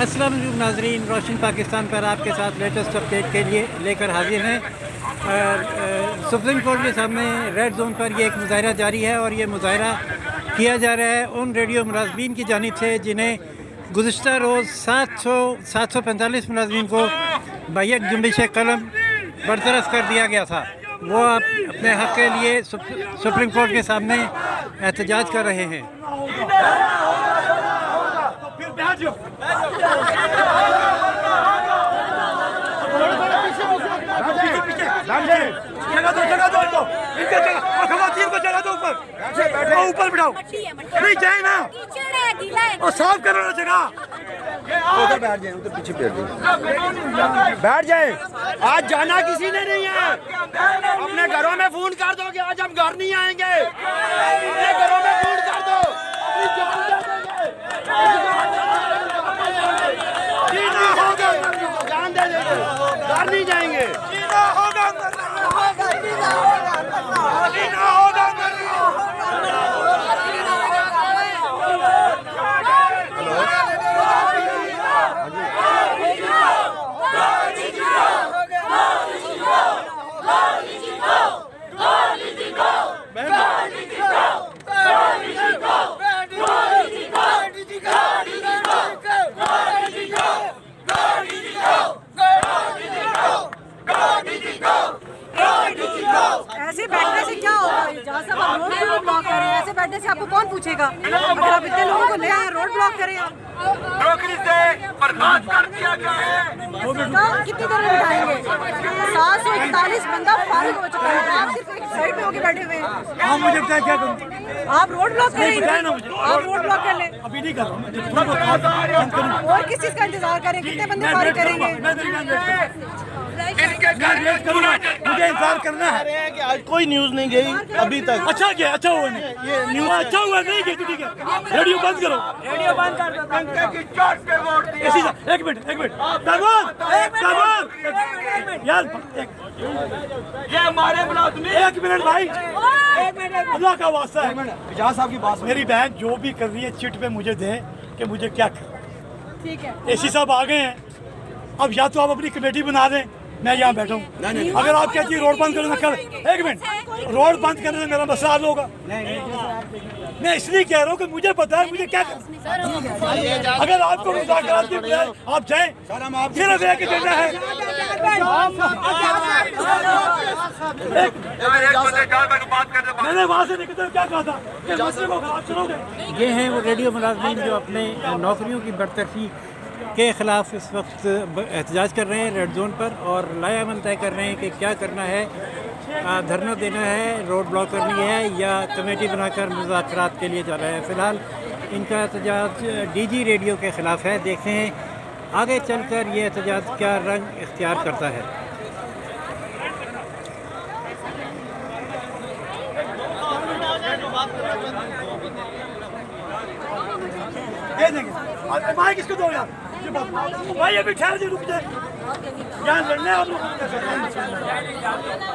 अस्सलाम वालेकुम नाज़रीन, रोशन पाकिस्तान पर आपके साथ लेटेस्ट अपडेट के लिए लेकर हाजिर हैं। सुप्रीम कोर्ट के सामने रेड जोन पर ये एक मुजाहरा जारी है और ये मुजाहरा किया जा रहा है उन रेडियो मुलाजमीन की जानिब से जिन्हें गुज़िश्ता रोज़ 745 मुलाजमीन को बैक जुम्बिश कलम बरतरफ कर दिया गया था। वो आप अपने हक़ के लिए सुप्रीम कोर्ट के सामने एहतजाज कर रहे हैं। ऊपर बिठाओ, नहीं जाए ना और साफ करो ना जगह। उधर बैठ जाए, उधर पीछे बैठ जाए। आज जाना किसी ने नहीं है, अपने घरों में फोन कर दो कि आज हम घर नहीं आएंगे। अपने घरों में फोन कर दो, जीना होगा, जान दे देंगे, घर नहीं जाएंगे। जीना होगा, जीना होगा। ऐसे बैठने से क्या होगा? जहाँ से आप रोड ब्लॉक करें, ऐसे बैठने से आपको कौन पूछेगा? अगर आप इतने लोगों को ले आए रोड ब्लॉक करें, नौकरी से बर्बाद कर दिया गया है। कितनी देर में बिठाएंगे? 741 बंदा फारिग हो चुका है, आप सिर्फ एक साइड पे होके बैठे हुए हैं। हाँ, मुझे बताया क्या करूँ? आप रोड ब्लॉक करें, आप रोड ब्लॉक कर लें। अभी नहीं कर रहा हूँ। और किस चीज़ का इंतजार करें? कितने बंदे फारिग करेंगे? मुझे इंतजार करना है कि आज कोई न्यूज़ नहीं गई अभी तक। अच्छा क्या? अच्छा हुआ नहीं, ये न्यूज़ अच्छा हुआ नहीं गई तो ठीक है। रेडियो बंद करो, रेडियो बंद कर दो। एक मिनट यार, ये हमारे मुलाजिम। एक मिनट भाई, अल्लाह का वास्ता है, इजाज़ साहब की बात मेरी बहन जो भी कर रही है चिट पे मुझे दे कि मुझे क्या कर। ठीक है, एसी साहब आ गए हैं, अब या तो आप अपनी कमेटी बना दें, मैं यहाँ बैठा हूँ। अगर आप कहती है रोड बंद करना कर, एक मिनट, रोड बंद करने से मेरा मसला हल होगा। मैं इसलिए कह रहा हूँ कि मुझे पता है मुझे क्या करना। अगर आपको मुज़ाकरात की बजाय आप जाएं, सिर्फ एक एजेंडा है। मैंने वहाँ से निकलते क्या कहा था कि मसले को खराब करोगे। ये हैं वो रेडियो मुलाज़मीन जो अपने नौकरियों की बरतरफी के ख़िलाफ़ इस वक्त एहतजाज कर रहे हैं रेड जोन पर और लायामन तय कर रहे हैं कि क्या करना है, धरना देना है, रोड ब्लॉक करनी है या कमेटी बनाकर मुज़ाकरात के लिए जाना है। फ़िलहाल इनका एहतजाज डीजी रेडियो के ख़िलाफ़ है। देखते हैं आगे चलकर ये एहतजाज क्या रंग इख्तियार करता है। भाई किसको दो यार, भाई अभी ठहर जी, रुक जाए, यहाँ लड़ने आप लोग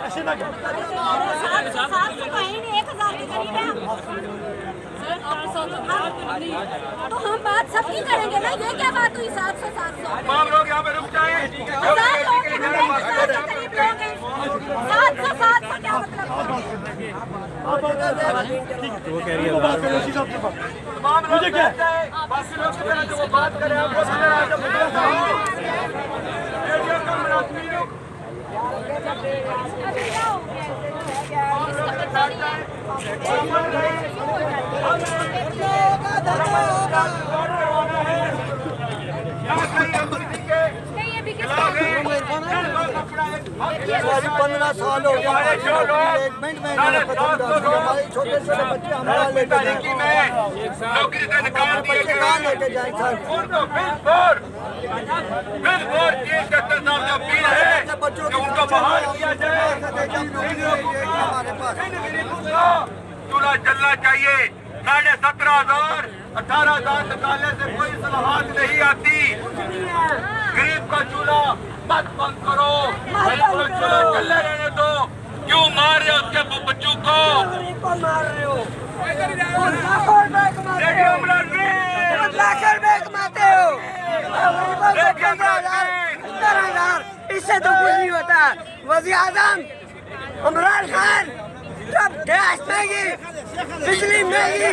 ऐसे ना करें। तो हम बात सबकी करेंगे ना, ये क्या बात हुई? 700 तमाम लोग यहाँ पे रुक जाएं। 700 क्या मतलब? तो वो कह रही है मुझे क्या बाकी लोग जो वो बात करें आपको हमारी 15 साल हो गया, एक मिनट में हमारे छोटे छोटे बच्चे हमारा लेके जाए, नौकरी से निकाल दिए बच्चे कहाँ लेके जाए सर? उनको उनको बहाल किया जाए। चूल्हा चलना चाहिए। 17,500 18,000 निकालने से कोई सलाहत नहीं आती। गरीब का चूल्हा मत बंद करो, चूल्हा चलने रहने दो। क्यों मार रहे हो उसके बच्चों को? मार रहे हो? रेडियो मुलाजिम लाखों रुपए कमाते हो। इससे तो कुछ नहीं होता। वज़ीर आज़म इमरान खान जब गैस महंगी, बिजली महंगी,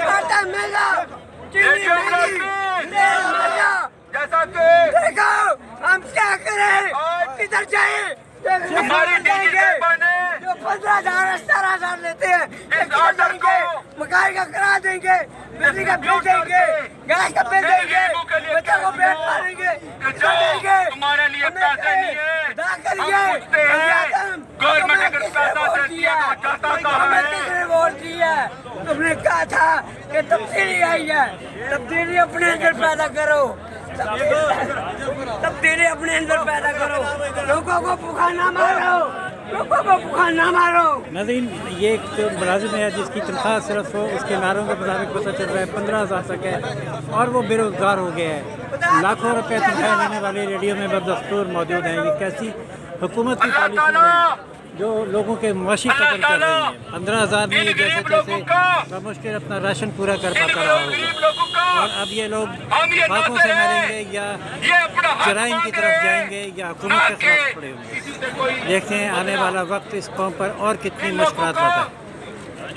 आटा महंगा, चीनी महंगी, तेल महंगा, जैसा कि देखो हम क्या करें, किधर जाए? हमारी जाएंगे जो 15,000 17,000 लेते हैं, मकान का करा देंगे, बिजली का बिल देंगे, गैस का बिल देंगे, बच्चों को पेट पालेंगे, देंगे। तुम्हारे लिए पैसे नहीं है। गवर्नमेंट अगर पैसा देती है किसने वोट दी है? तुमने कहा था कि तब्दीली आई है, तब्दीली अपने अंदर पैदा करो, तब्दीली अपने अंदर पैदा करो, लोगों को भूखा ना मारो, लोगों को भूखा ना मारो। नाज़रीन, ये एक तो मुलाजिम है जिसकी तनख्वाह सिर्फ उसके नारों के मुताबिक पता चल रहा है 15,000 तक है और वो बेरोज़गार हो गया है। लाखों रुपए तनख्वाह लेने वाले रेडियो में बदस्तूर मौजूद हैं। ये कैसी हुकूमत की पॉलिसी है जो लोगों के मुआशी कत्ल कर रही है। 15,000 में ये जैसे तैसे बमुश्किल अपना राशन पूरा कर पाता रहा होगा और अब ये लोग बातों से मरेंगे या जराइम की तरफ जाएंगे या हुकूमत के खिलाफ खड़े होंगे। देखते हैं आने वाला वक्त इस कौम पर और कितनी मुश्किलात लाता है।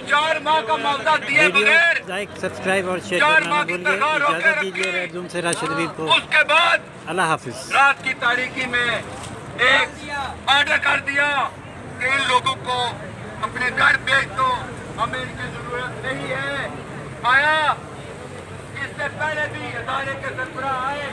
4 माह का मुआवजा दिए बगैर लाइक, सब्सक्राइब और शेयर करना ना भूलिए। इजाज़त दीजिए रेडजोन से राशिद हबीब को। उसके बाद अल्लाह हाफिज़। रात की तारीकी में एक ऑर्डर कर दिया कि इन लोगों को अपने घर भेज दो, हमें इनकी जरूरत नहीं है। आया इससे पहले भी अदारे के सरबराह आए,